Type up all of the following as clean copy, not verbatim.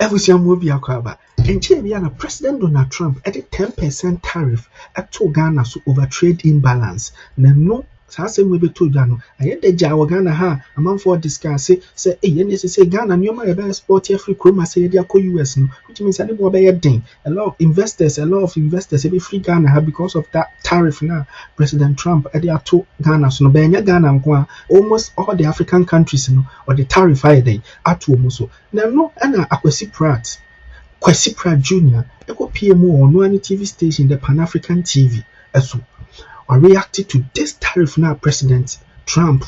Everything will be a crab. And Chibiana President Donald Trump at a 10% tariff at to Ghana so over trade imbalance. No, Sasa we be told Ghana. I had the Jawa Ghana ha a month for discuss say, say Ghana, you might export every chroma say they are US no, which means any more by a thing. A lot of investors every free Ghana because of that tariff now. President Trump at the to Ghana so no Benya Ghana almost all the African countries no or the tariff I day at almost so. Now no Anna Kwesi Pratt Jr. Eko PMO on one TV station, the Pan African TV, so or reacted to this tariff now. President Trump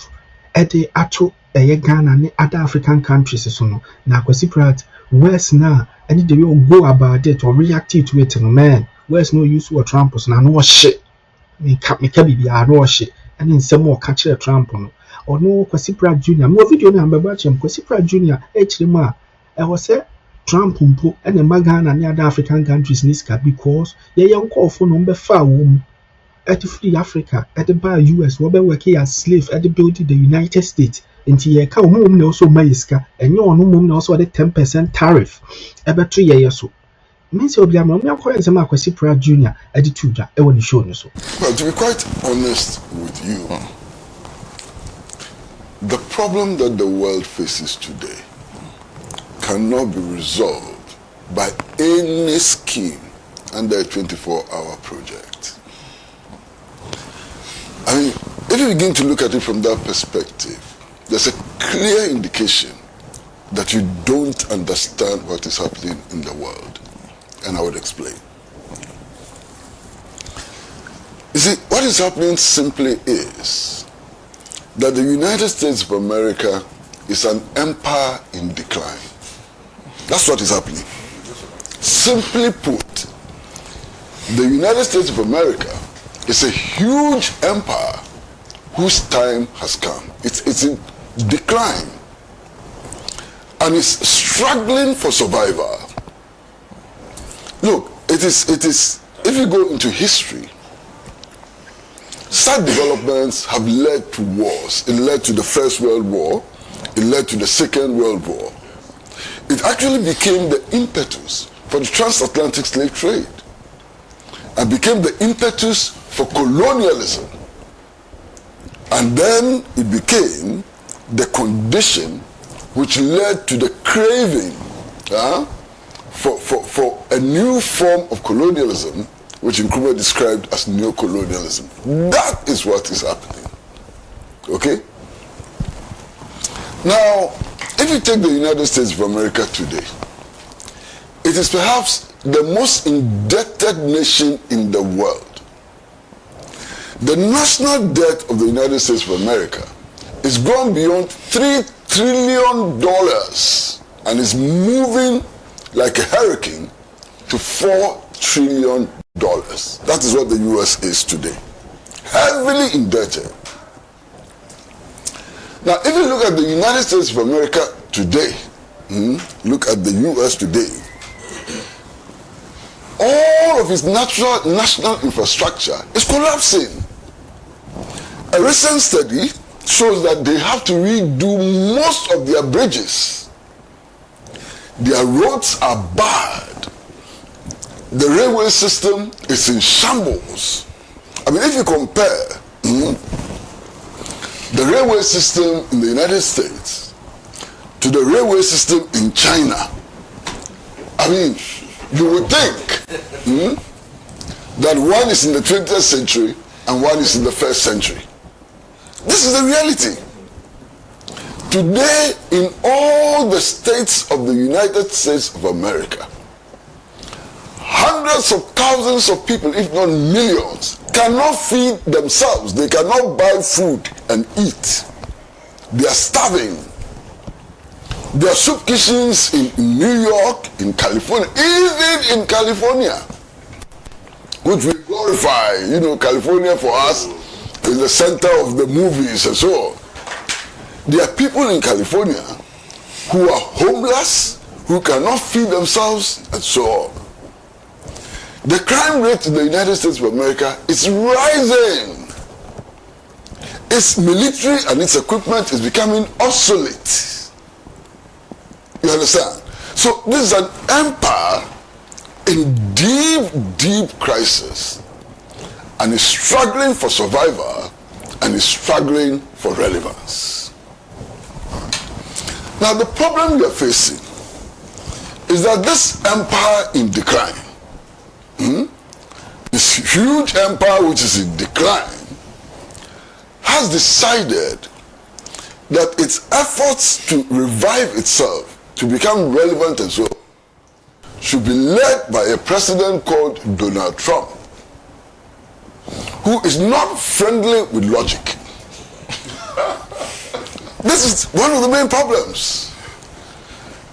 at the ato Ghana and other African countries. So no, now Kwesi Pratt, where's now? And they will go about it or react to it. Man, where's no use for Trump? So now no shit. Me can be no shit. And then some more catch Trump no. Or no Kwesi Pratt Jr. More video number batch him Kwesi Pratt Jr. H. I was say. Trump and the Ghana and the other African countries in this because they young call for number 5 at the free Africa at the bar US where working as slave at the building the United States into your cow mum also maiska and your no mum also at the 10% tariff about 3 years so. Means you'll be a moment calling some Kwesi Pratt Jr. at the Tuja. I want to show you so. Well, to be quite honest with you, the problem that the world faces today cannot be resolved by any scheme under a 24-hour project. I mean, if you begin to look at it from that perspective, there's a clear indication that you don't understand what is happening in the world. And I would explain. You see, what is happening simply is that the United States of America is an empire in decline. That's what is happening. Simply put, the United States of America is a huge empire whose time has come. It's in decline and is struggling for survival. Look, it is. If you go into history, such developments have led to wars. It led to the First World War. It led to the Second World War. It actually became the impetus for the transatlantic slave trade and became the impetus for colonialism. And then it became the condition which led to the craving for a new form of colonialism, which Nkrumah described as neocolonialism. That is what is happening. Okay? Now, if you take the United States of America today, it is perhaps the most indebted nation in the world. The national debt of the United States of America is gone beyond $3 trillion and is moving like a hurricane to $4 trillion. That is what the US is today. Heavily indebted. Now, if you look at the United States of America today, look at the US today, all of its national infrastructure is collapsing. A recent study shows that they have to redo most of their bridges. Their roads are bad. The railway system is in shambles. I mean, if you compare the railway system in the United States to the railway system in China, I mean, you would think that one is in the 20th century and one is in the 1st century. This is the reality. Today, in all the states of the United States of America, hundreds of thousands of people, if not millions, cannot feed themselves. They cannot buy food and eat. They are starving. There are soup kitchens in New York, in California, even in California, which we glorify. You know, California for us is the center of the movies and so on. There are people in California who are homeless, who cannot feed themselves and so on. The crime rate in the United States of America is rising. Its military and its equipment is becoming obsolete. You understand? So this is an empire in deep, deep crisis, and is struggling for survival, and is struggling for relevance. Now the problem we are facing is that this empire in decline, this huge empire which is in decline, has decided that its efforts to revive itself, to become relevant and so, should be led by a president called Donald Trump, who is not friendly with logic. This is one of the main problems.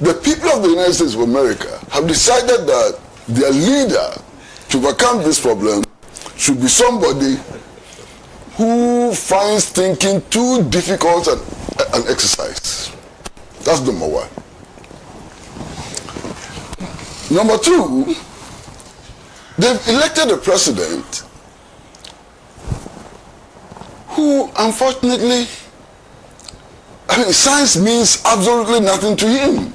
The people of the United States of America have decided that their leader, to overcome this problem, should be somebody who finds thinking too difficult an exercise. That's number one. Number two, they've elected a president who, unfortunately, science means absolutely nothing to him.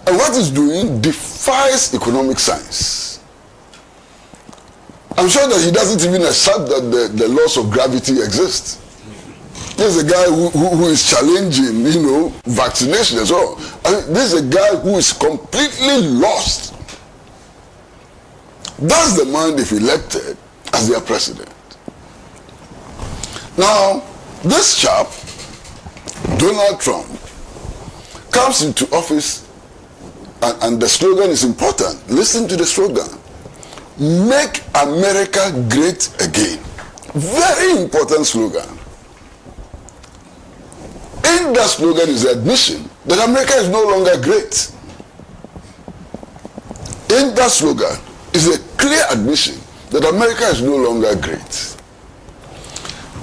And what he's doing defies economic science. I'm sure that he doesn't even accept that the laws of gravity exist. There's a guy who is challenging, vaccination as well. This is a guy who is completely lost. That's the man they've elected as their president. Now, this chap, Donald Trump, comes into office, and the slogan is important. Listen to the slogan. Make America great again. Very important slogan. In that slogan is the admission that America is no longer great. In that slogan is a clear admission that America is no longer great.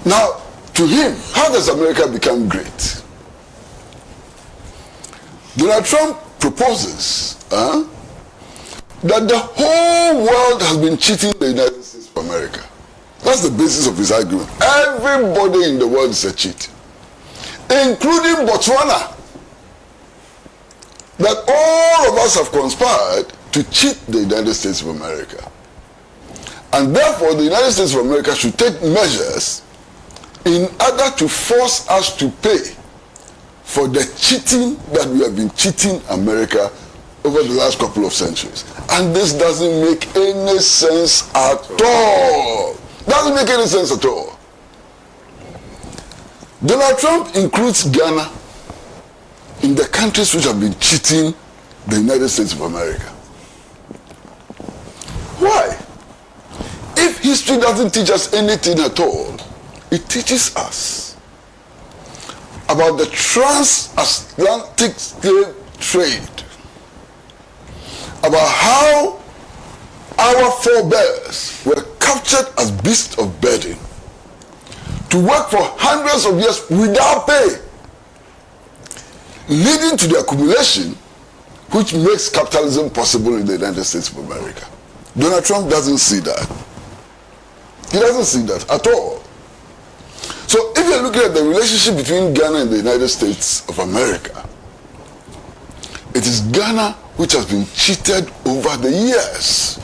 Now, to him, how does America become great? Donald Trump proposes that the whole world has been cheating the United States of America. That's the basis of his argument. Everybody in the world is a cheat, including Botswana. That all of us have conspired to cheat the United States of America. And therefore, the United States of America should take measures in order to force us to pay for the cheating that we have been cheating America over the last couple of centuries. And this doesn't make any sense at all. Doesn't make any sense at all. Donald Trump includes Ghana in the countries which have been cheating the United States of America. Why? If history doesn't teach us anything at all, it teaches us about the transatlantic slave trade, about how our forebears were captured as beasts of burden to work for hundreds of years without pay, leading to the accumulation which makes capitalism possible in the United States of America. Donald Trump doesn't see that. He doesn't see that at all. So if you're looking at the relationship between Ghana and the United States of America, it is Ghana which has been cheated over the years.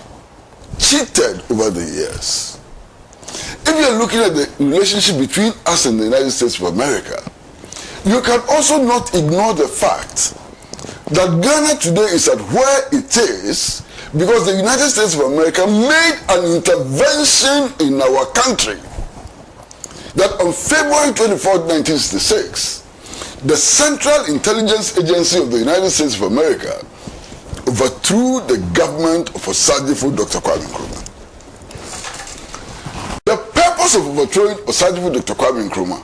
Cheated over the years. If you're looking at the relationship between us and the United States of America, you can also not ignore the fact that Ghana today is at where it is because the United States of America made an intervention in our country. That on February 24, 1966, the Central Intelligence Agency of the United States of America overthrew the government of Osagyefo Dr. Kwame Nkrumah. The purpose of overthrowing Osagyefo Dr. Kwame Nkrumah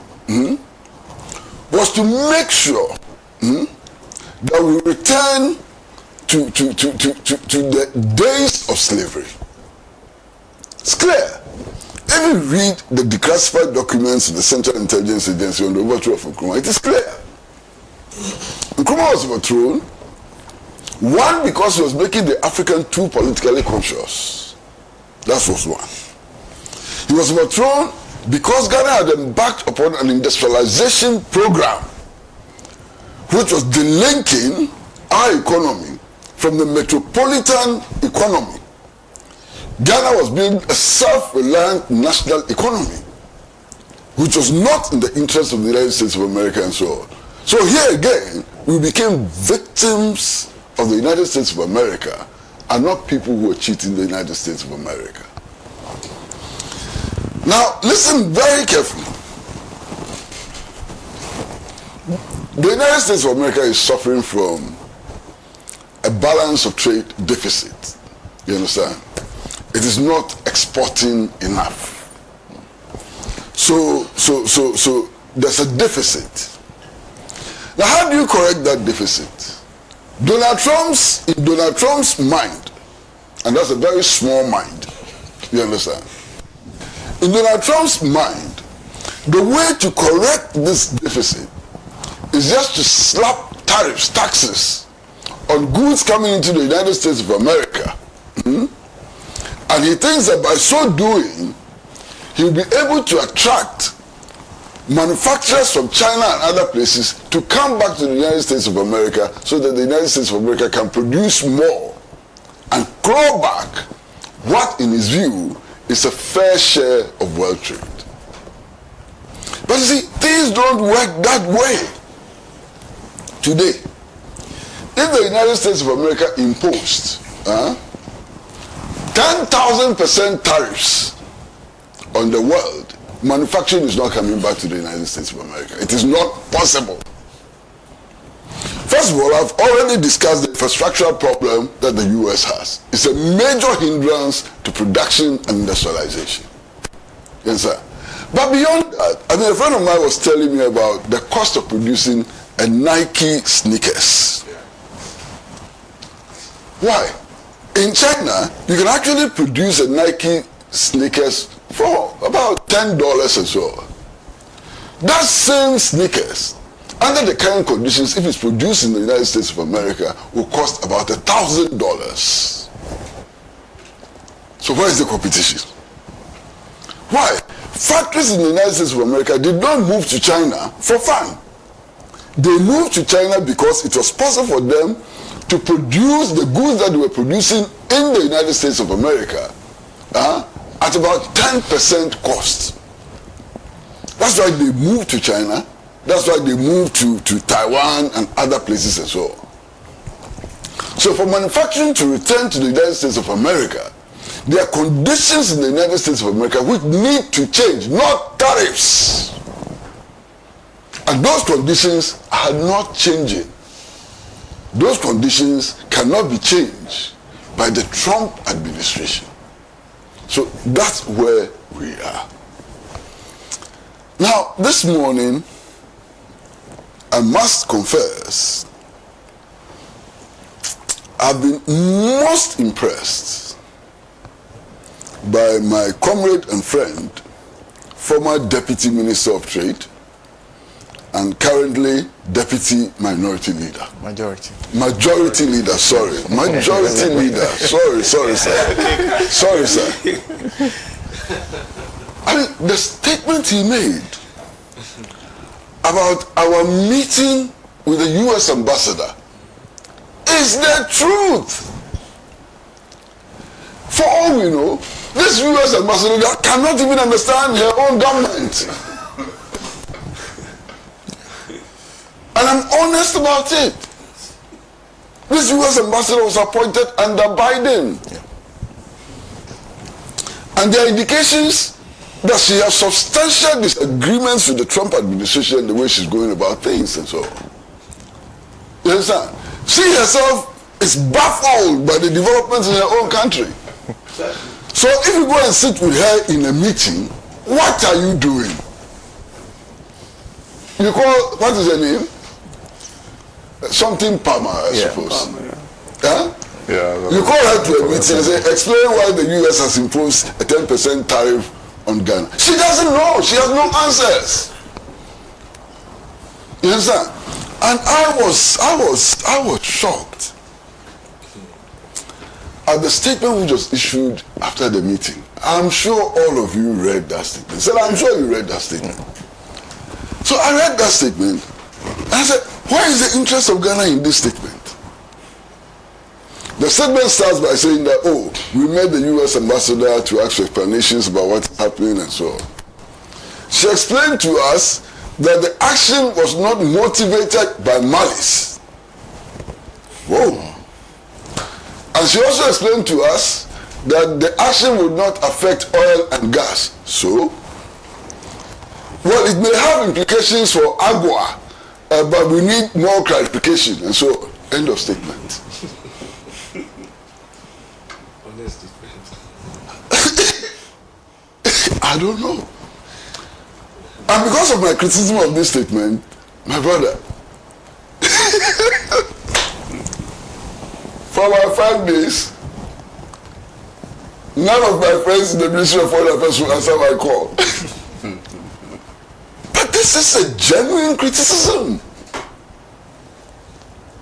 was to make sure that we return to the days of slavery. It's clear. If you read the declassified documents of the Central Intelligence Agency on the overthrow of Nkrumah, it is clear. Nkrumah was overthrown, one, because he was making the African too politically conscious. That was one. He was overthrown because Ghana had embarked upon an industrialization program which was delinking our economy from the metropolitan economy. Ghana was building a self-reliant national economy, which was not in the interest of the United States of America and so on. So here again, we became victims of the United States of America and not people who were cheating the United States of America. Now, listen very carefully. The United States of America is suffering from a balance of trade deficit. You understand? It is not exporting enough. So there's a deficit. Now, how do you correct that deficit? In Donald Trump's mind, and that's a very small mind, you understand? In Donald Trump's mind, the way to correct this deficit is just to slap tariffs, taxes, on goods coming into the United States of America. And he thinks that by so doing, he'll be able to attract manufacturers from China and other places to come back to the United States of America so that the United States of America can produce more and claw back what, in his view, is a fair share of world trade. But you see, things don't work that way today. If the United States of America imposed 10,000% tariffs on the world, manufacturing is not coming back to the United States of America. It is not possible. First of all, I've already discussed the infrastructural problem that the US has. It's a major hindrance to production and industrialization. Yes, sir. But beyond that, I mean, a friend of mine was telling me about the cost of producing a Nike sneakers. Why? In China, you can actually produce a Nike sneakers for about $10 or so. That same sneakers, under the current conditions, if it's produced in the United States of America, will cost about $1,000. So where is the competition? Why? Factories in the United States of America did not move to China for fun. They moved to China because it was possible for them to produce the goods that they were producing in the United States of America at about 10% cost. That's why they moved to China. That's why they moved to Taiwan and other places and so on. So for manufacturing to return to the United States of America, there are conditions in the United States of America which need to change, not tariffs. And those conditions are not changing. Those conditions cannot be changed by the Trump administration. So that's where we are. Now, this morning, I must confess, I've been most impressed by my comrade and friend, former Deputy Minister of Trade, and currently Deputy Minority Leader. Majority Leader, sorry. Majority Leader. Sorry, sir. Sorry, sir. I mean, the statement he made about our meeting with the U.S. ambassador is the truth. For all we know, this U.S. ambassador cannot even understand her own government. And I'm honest about it. This U.S. ambassador was appointed under Biden. Yeah. And there are indications that she has substantial disagreements with the Trump administration and the way she's going about things and so on. You understand? She herself is baffled by the developments in her own country. So if you go and sit with her in a meeting, what are you doing? You call, what is her name? Something Palmer, I suppose. Palmer, yeah. Huh? Yeah, you call her to a meeting and say, explain why the US has imposed a 10% tariff on Ghana. She doesn't know. She has no answers. You understand? And I was shocked at the statement we just issued after the meeting. I'm sure all of you read that statement. So I'm sure you read that statement. So I read that statement and I said, where is the interest of Ghana in this statement? The statement starts by saying that, oh, we met the U.S. ambassador to ask for explanations about what's happening and so on. She explained to us that the action was not motivated by malice. Whoa. And she also explained to us that the action would not affect oil and gas. So, well, it may have implications for Agua, but we need more clarification. And so, end of statement. I don't know. And because of my criticism of this statement, my brother, for about 5 days, none of my friends in the Ministry of Foreign Affairs will answer my call. But this is a genuine criticism.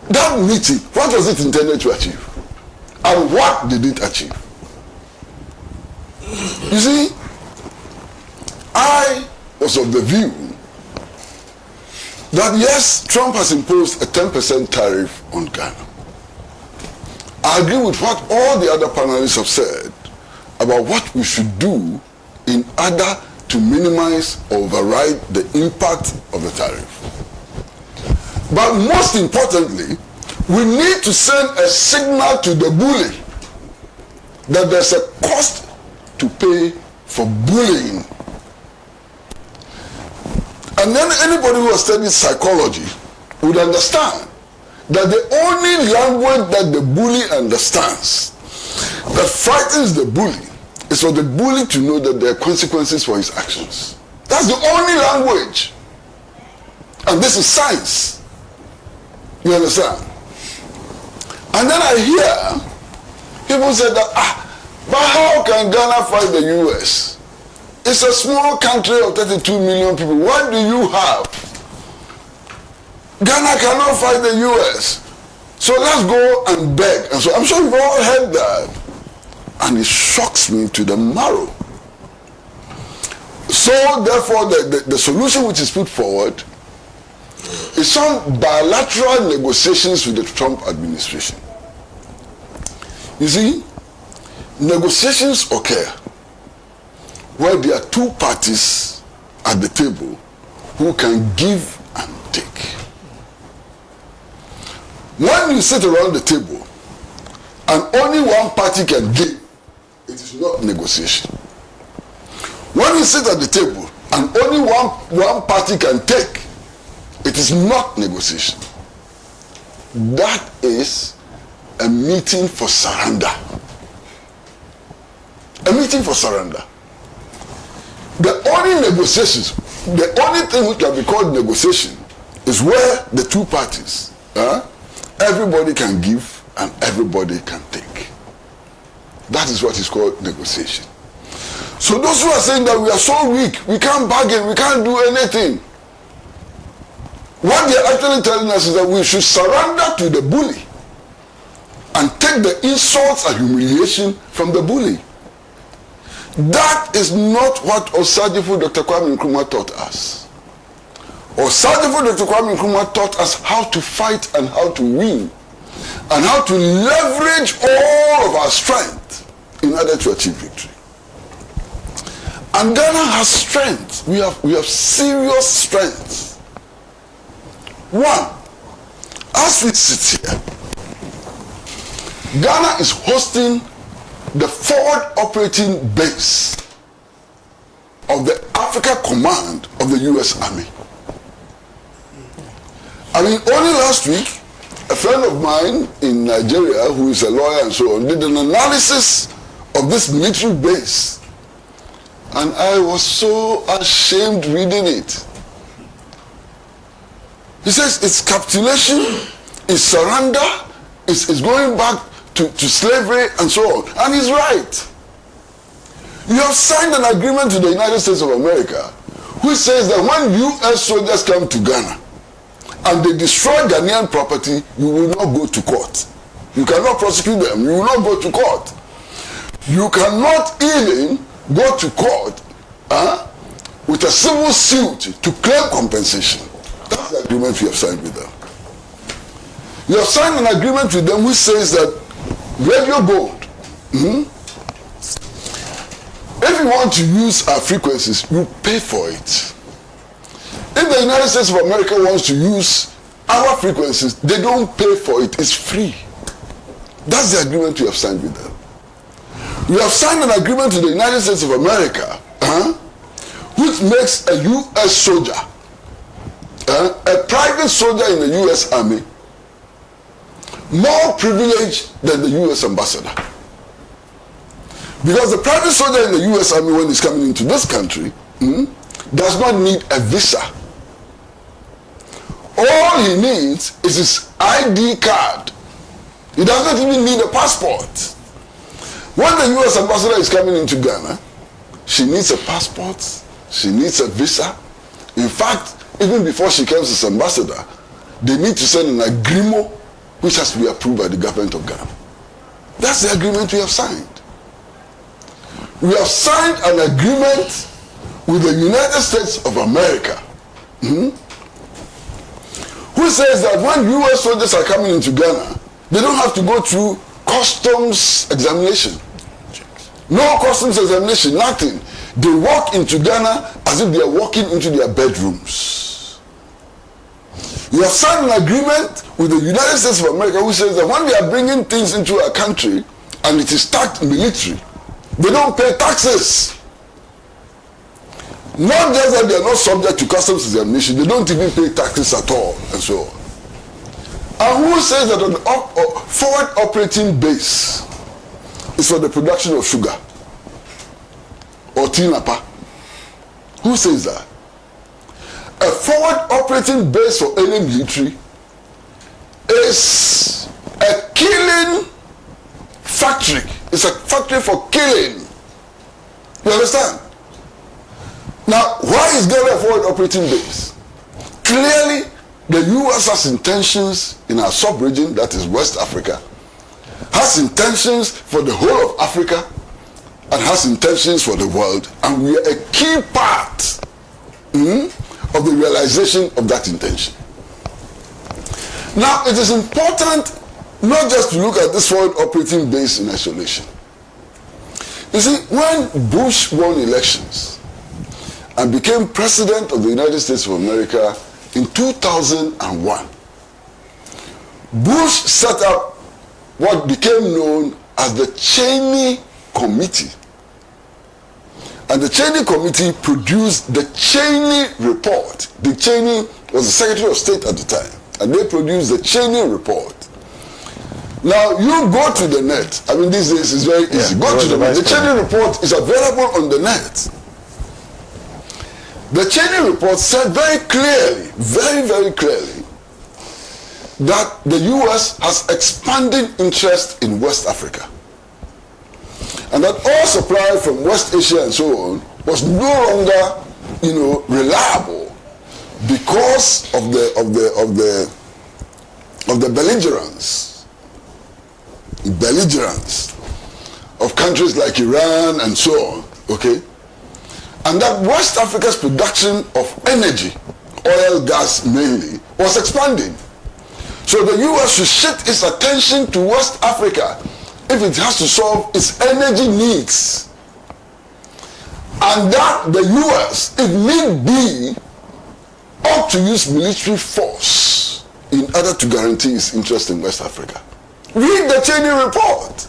That meeting, what was it intended to achieve? And what did it achieve? You see, I was of the view that yes, Trump has imposed a 10% tariff on Ghana. I agree with what all the other panelists have said about what we should do in order to minimize or override the impact of the tariff. But most importantly, we need to send a signal to the bully that there's a cost to pay for bullying. And then anybody who has studied psychology would understand that the only language that the bully understands that frightens the bully is for the bully to know that there are consequences for his actions. That's the only language. And this is science. You understand? And then I hear people say that, but how can Ghana fight the US? It's a small country of 32 million people. What do you have? Ghana cannot fight the US. So let's go and beg. And so I'm sure you've all heard that. And it shocks me to the marrow. So therefore, the solution which is put forward is some bilateral negotiations with the Trump administration. You see, negotiations occur where there are two parties at the table who can give and take. When you sit around the table and only one party can give, it is not negotiation. When you sit at the table and only one party can take, it is not negotiation. That is a meeting for surrender. A meeting for surrender. The only negotiations, the only thing which can be called negotiation is where the two parties, everybody can give and everybody can take. That is what is called negotiation. So those who are saying that we are so weak, we can't bargain, we can't do anything, what they are actually telling us is that we should surrender to the bully and take the insults and humiliation from the bully. That is not what Osagyefo Dr. Kwame Nkrumah taught us. Osagyefo Dr. Kwame Nkrumah taught us how to fight and how to win and how to leverage all of our strength in order to achieve victory. And Ghana has strength. We have serious strength. One, as we sit here, Ghana is hosting the forward operating base of the Africa Command of the US Army. I mean, only last week, a friend of mine in Nigeria, who is a lawyer and so on, did an analysis of this military base. And I was so ashamed reading it. He says it's capitulation, it's surrender, it's going back to slavery and so on. And he's right. You have signed an agreement with the United States of America which says that when US soldiers come to Ghana and they destroy Ghanaian property, you will not go to court. You cannot prosecute them. You will not go to court. You cannot even go to court with a civil suit to claim compensation. That's the agreement we have signed with them. You have signed an agreement with them which says that radio gold. If you want to use our frequencies, you pay for it. If the United States of America wants to use our frequencies, they don't pay for it. It's free. That's the agreement we have signed with them. We have signed an agreement with the United States of America, which makes a U.S. soldier, a private soldier in the U.S. Army, more privileged than the U.S. ambassador. Because the private soldier in the U.S. Army, when he's coming into this country, does not need a visa. All he needs is his ID card. He does not even need a passport. When the U.S. ambassador is coming into Ghana, she needs a passport, she needs a visa. In fact, even before she comes as ambassador, they need to send an agreement which has to be approved by the government of Ghana. That's the agreement we have signed. We have signed an agreement with the United States of America, who says that when U.S. soldiers are coming into Ghana, they don't have to go through customs examination. No customs examination, nothing. They walk into Ghana as if they are walking into their bedrooms. We have signed an agreement with the United States of America who says that when they are bringing things into our country and it is taxed military, they don't pay taxes. Not just that they are not subject to customs examination, they don't even pay taxes at all, and so on. And who says that an forward operating base is for the production of sugar or tinapa? Who says that? A forward operating base for any military is a killing factory. It's a factory for killing. You understand? Now, why is Ghana a forward operating base? Clearly, the U.S. has intentions in our sub-region, that is West Africa, has intentions for the whole of Africa, and has intentions for the world, and we are a key part of the realization of that intention. Now, it is important not just to look at this forward operating base in isolation. You see, when Bush won elections and became president of the United States of America in 2001, Bush set up what became known as the Cheney Committee. And the Cheney Committee produced the Cheney Report. Dick Cheney was the Secretary of State at the time, and they produced the Cheney Report. Now, you go to the net. I mean, these days it's very easy. Go to the net. The Cheney Report is available on the net. The Cheney Report said very clearly, very, very clearly, that the U.S. has expanding interest in West Africa. And that all supply from West Asia and so on was no longer, reliable because of the belligerence of countries like Iran and so on, okay? And that West Africa's production of energy, oil, gas mainly, was expanding. So the U.S. should shift its attention to West Africa if it has to solve its energy needs. And that the U.S., if need be, ought to use military force in order to guarantee its interest in West Africa. Read the Cheney Report.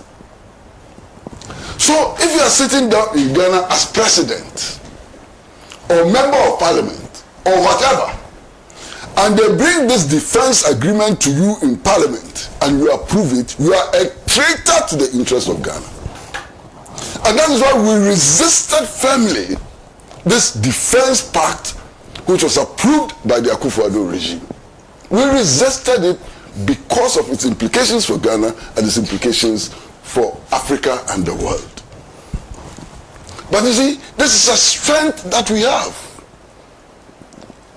So if you are sitting down in Ghana as president or member of parliament or whatever, and they bring this defense agreement to you in parliament and you approve it, you are a traitor to the interest of Ghana. And that is why we resisted firmly this defense pact which was approved by the Akufo-Addo regime. We resisted it because of its implications for Ghana and its implications for Africa and the world. But you see, this is a strength that we have.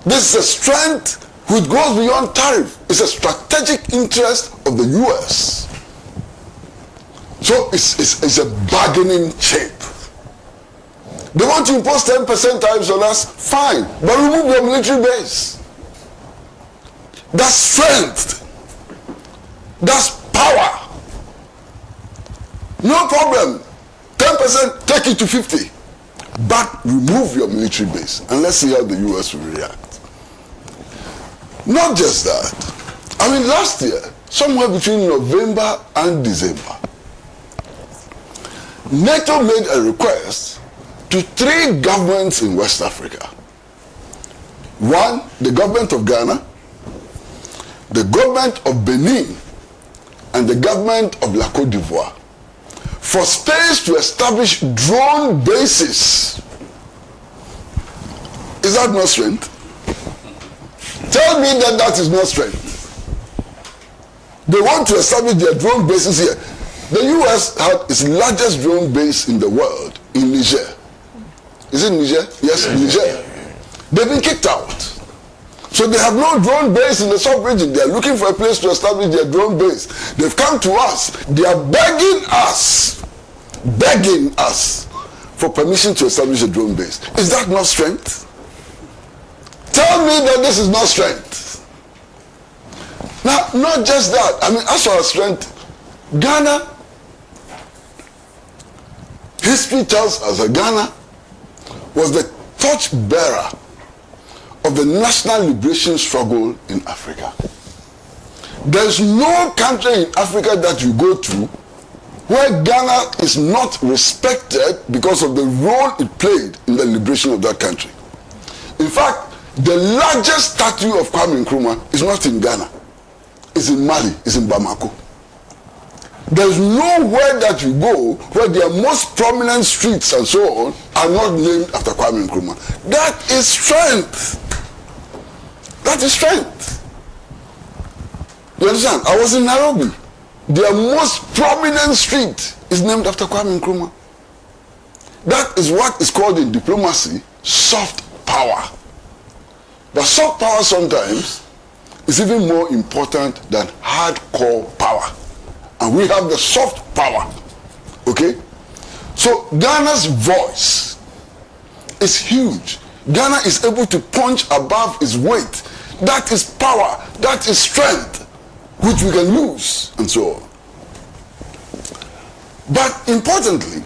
This is a strength which goes beyond tariff. It's a strategic interest of the U.S. So it's a bargaining chip. They want to impose 10% tariffs on us, fine, but remove your military base. That's strength. That's power. No problem. 10%, take it to 50. But remove your military base and let's see how the US will react. Not just that. I mean, last year, somewhere between November and December, NATO made a request to 3 governments in West Africa. One, the government of Ghana, the government of Benin, and the government of La Côte d'Ivoire, for space to establish drone bases. Is that not strength? Tell me that that is not strength. They want to establish their drone bases here. The US had its largest drone base in the world in Niger. Is it Niger? Yes, Niger. They've been kicked out. So they have no drone base in the sub-region. They are looking for a place to establish their drone base. They've come to us. They are begging us for permission to establish a drone base. Is that not strength? Tell me that this is not strength. Now, not just that. I mean, as for our strength, Ghana, history tells us that Ghana was the torchbearer of the national liberation struggle in Africa. There's no country in Africa that you go to where Ghana is not respected because of the role it played in the liberation of that country. In fact, the largest statue of Kwame Nkrumah is not in Ghana. It's in Mali, it's in Bamako. There's nowhere that you go where their most prominent streets and so on are not named after Kwame Nkrumah. That is strength. That is strength. You understand? I was in Nairobi. Their most prominent street is named after Kwame Nkrumah. That is what is called in diplomacy soft power. But soft power sometimes is even more important than hardcore power. And we have the soft power. Okay? So Ghana's voice is huge. Ghana is able to punch above its weight. That is power. That is strength, which we can use, and so on. But importantly,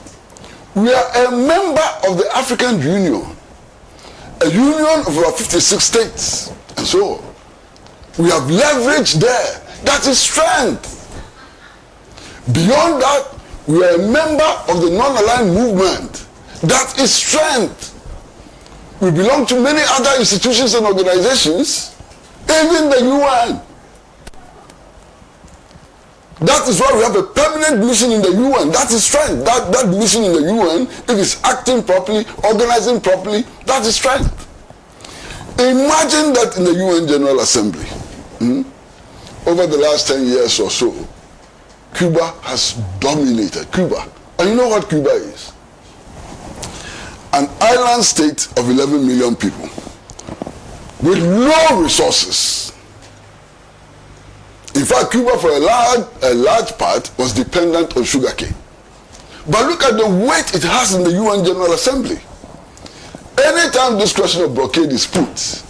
we are a member of the African Union, a union of about 56 states, and so on. We have leverage there. That is strength. Beyond that, we are a member of the non-aligned movement. That is strength. We belong to many other institutions and organizations, even the UN. That is why we have a permanent mission in the UN. That is strength. That mission in the UN, if it's acting properly, organizing properly, that is strength. Imagine that in the UN General Assembly, over the last 10 years or so, Cuba has dominated. Cuba. And you know what Cuba is? An island state of 11 million people with no resources. In fact, Cuba for a large part was dependent on sugarcane. But look at the weight it has in the UN General Assembly. Anytime this question of blockade is put,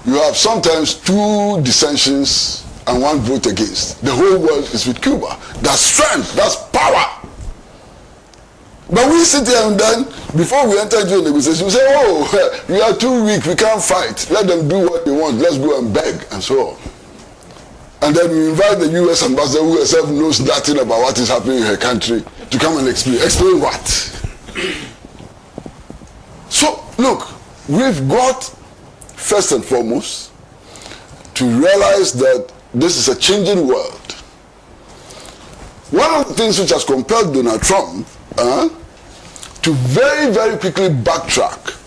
you have sometimes 2 dissensions and 1 vote against. The whole world is with Cuba. That's strength, that's power. But we sit here and then, before we enter into a negotiation, we say, oh, we are too weak, we can't fight. Let them do what they want, let's go and beg, and so on. And then we invite the US ambassador, who herself knows nothing about what is happening in her country, to come and explain. Explain what? So, look, we've got, first and foremost, to realize that this is a changing world. One of the things which has compelled Donald Trump to very, very quickly backtrack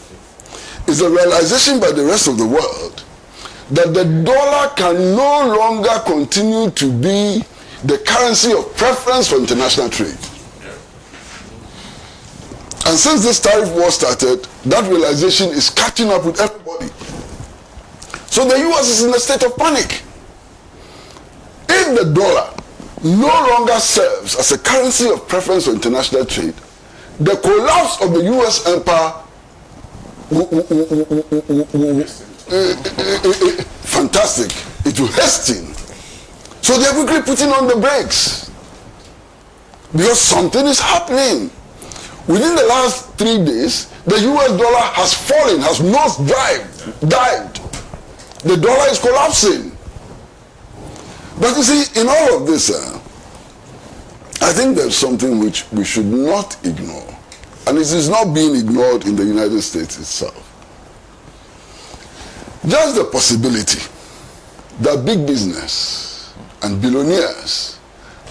is the realization by the rest of the world that the dollar can no longer continue to be the currency of preference for international trade. And since this tariff war started, that realization is catching up with everybody. So the US is in a state of panic. If the dollar no longer serves as a currency of preference for international trade, the collapse of the US empire fantastic. It will hasten. So they're quickly putting on the brakes. Because something is happening. Within the last 3 days, the US dollar has fallen, has dived. The dollar is collapsing. But you see, in all of this, I think there's something which we should not ignore. And it is not being ignored in the United States itself. Just the possibility that big business and billionaires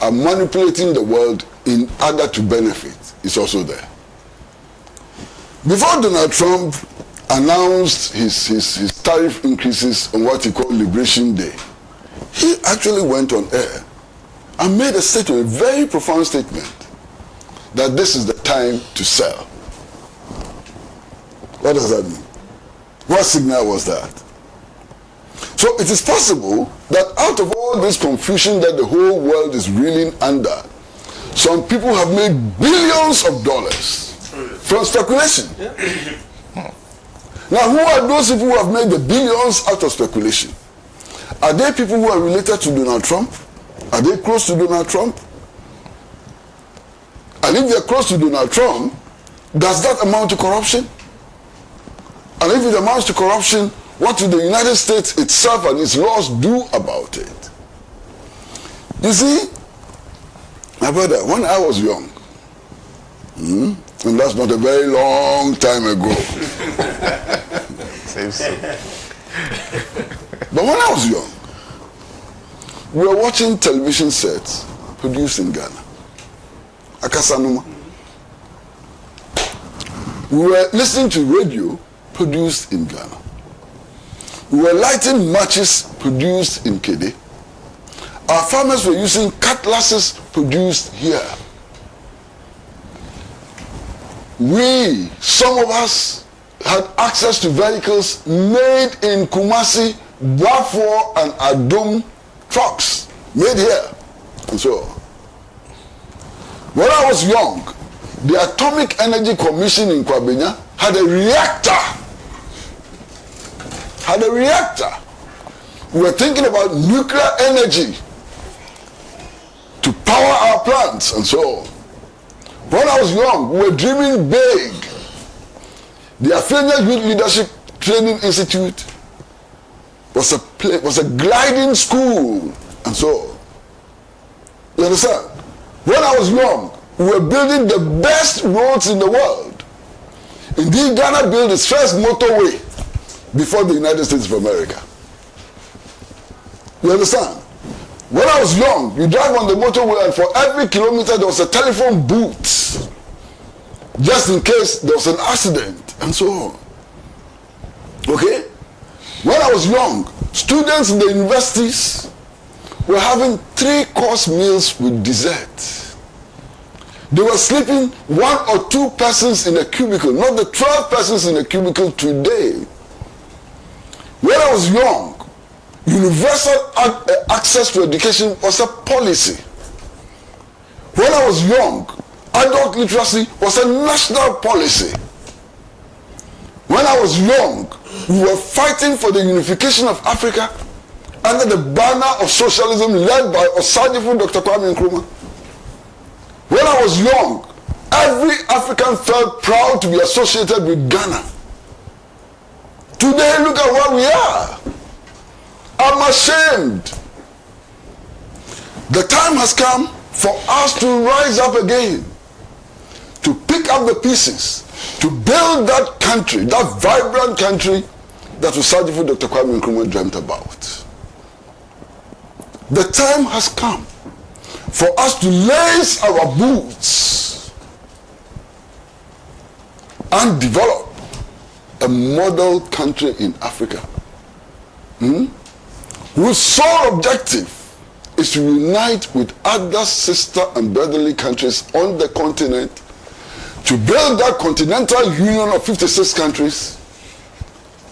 are manipulating the world in order to benefit is also there. Before Donald Trump announced his tariff increases on what he called Liberation Day, he actually went on air and made a statement, a very profound statement, that this is the time to sell. What does that mean? What signal was that? So it is possible that out of all this confusion that the whole world is reeling under, some people have made billions of dollars from speculation. Now, who are those people who have made the billions out of speculation? Are they people who are related to Donald Trump? Are they close to Donald Trump? And if they're close to Donald Trump, does that amount to corruption? And if it amounts to corruption, what will the United States itself and its laws do about it? You see, my brother, when I was young, and that's not a very long time ago. But when I was young, we were watching television sets produced in Ghana. Akasanuma. We were listening to radio produced in Ghana. We were lighting matches produced in Kede. Our farmers were using cutlasses produced here. We, some of us, had access to vehicles made in Kumasi, Bafo, and Adom trucks, made here, and so on. When I was young, the Atomic Energy Commission in Kwabenya had a reactor. We were thinking about nuclear energy to power our plants and so on. When I was young, we were dreaming big. The Afenia Youth Leadership Training Institute was a gliding school and so on. You understand? When I was young, we were building the best roads in the world. Indeed, Ghana built its first motorway before the United States of America. You understand? When I was young, you drive on the motorway and for every kilometer there was a telephone booth, just in case there was an accident and so on. Okay? When I was young, students in the universities were having 3-course meals with dessert. They were sleeping 1 or 2 persons in a cubicle, not the 12 persons in a cubicle today. When I was young, universal access to education was a policy. When I was young, adult literacy was a national policy. When I was young, we were fighting for the unification of Africa under the banner of socialism led by Osagyefo Dr. Kwame Nkrumah. When I was young, every African felt proud to be associated with Ghana. Today, look at where we are. I'm ashamed. The time has come for us to rise up again, to pick up the pieces, to build that country, that vibrant country that Osagyefo Dr. Kwame Nkrumah dreamt about. The time has come for us to lace our boots and develop a model country in Africa, whose sole objective is to unite with other sister and brotherly countries on the continent to build that continental union of 56 countries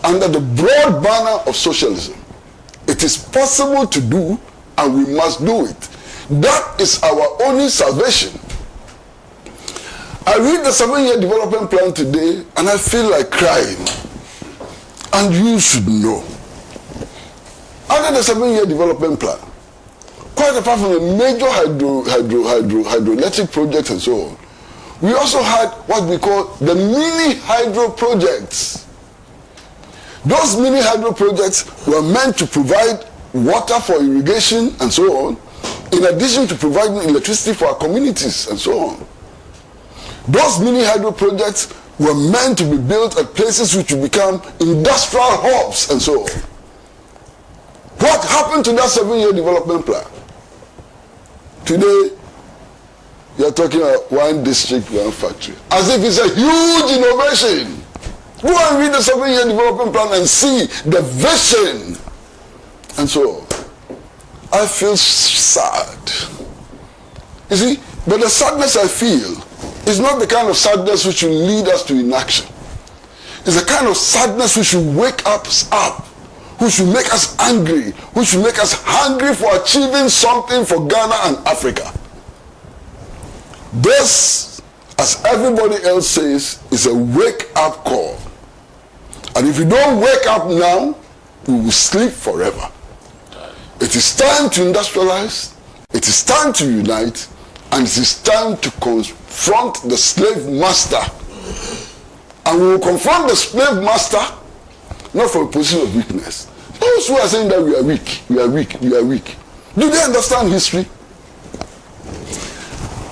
under the broad banner of socialism. It is possible to do, and we must do it. That is our only salvation. I read the 7-year development plan today and I feel like crying. And you should know. Under the 7-year development plan, quite apart from the major hydroelectric projects and so on, we also had what we call the mini hydro projects. Those mini hydro projects were meant to provide water for irrigation and so on, in addition to providing electricity for our communities and so on. Those mini hydro projects were meant to be built at places which will become industrial hubs and so on. What happened to that 7-year development plan? Today, you are talking about one district, one factory, as if it's a huge innovation. Go and read the 7-year development plan and see the vision and so on. I feel sad. You see, but the sadness I feel is not the kind of sadness which will lead us to inaction. It's the kind of sadness which will wake us up, which will make us angry, which will make us hungry for achieving something for Ghana and Africa. This, as everybody else says, is a wake-up call. And if you don't wake up now, we will sleep forever. It is time to industrialize, it is time to unite, and it is time to confront the slave master. And we will confront the slave master not from a position of weakness. Those who are saying that we are weak, we are weak, we are weak, do they understand history?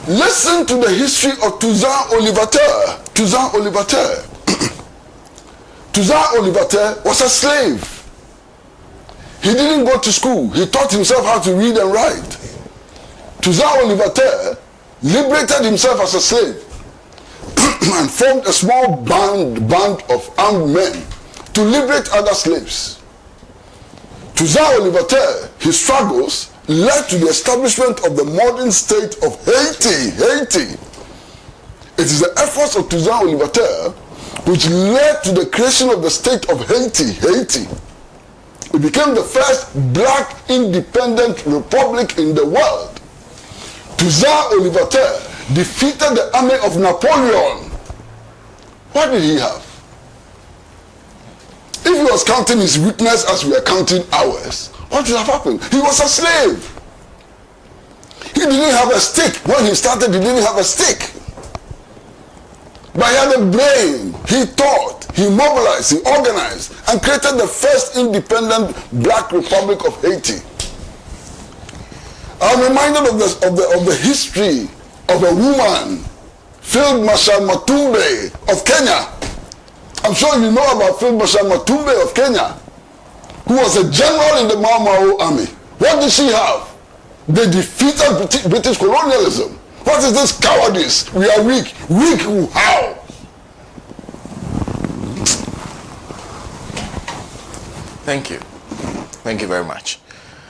Listen to the history of Toussaint Louverture. Toussaint Louverture. Toussaint Louverture was a slave. He didn't go to school. He taught himself how to read and write. Toussaint Louverture liberated himself as a slave and formed a small band of armed men to liberate other slaves. Toussaint Louverture, his struggles led to the establishment of the modern state of Haiti. Haiti. It is the efforts of Toussaint Louverture which led to the creation of the state of Haiti. Haiti. It became the first black independent republic in the world. Toussaint Louverture defeated the army of Napoleon. What did he have? If he was counting his weakness as we are counting ours, what would have happened? He was a slave. He didn't have a stick. When he started, he didn't have a stick. But he had a brain. He thought, he mobilized, he organized, and created the first independent black republic of Haiti. I'm reminded of the history of a woman, Field Marshal Matumbe of Kenya. I'm sure you know about Field Marshal Matumbe of Kenya, who was a general in the Mau Mau army. What did she have? They defeated British colonialism. What is this cowardice? We are weak. Weak how? Thank you. Thank you very much.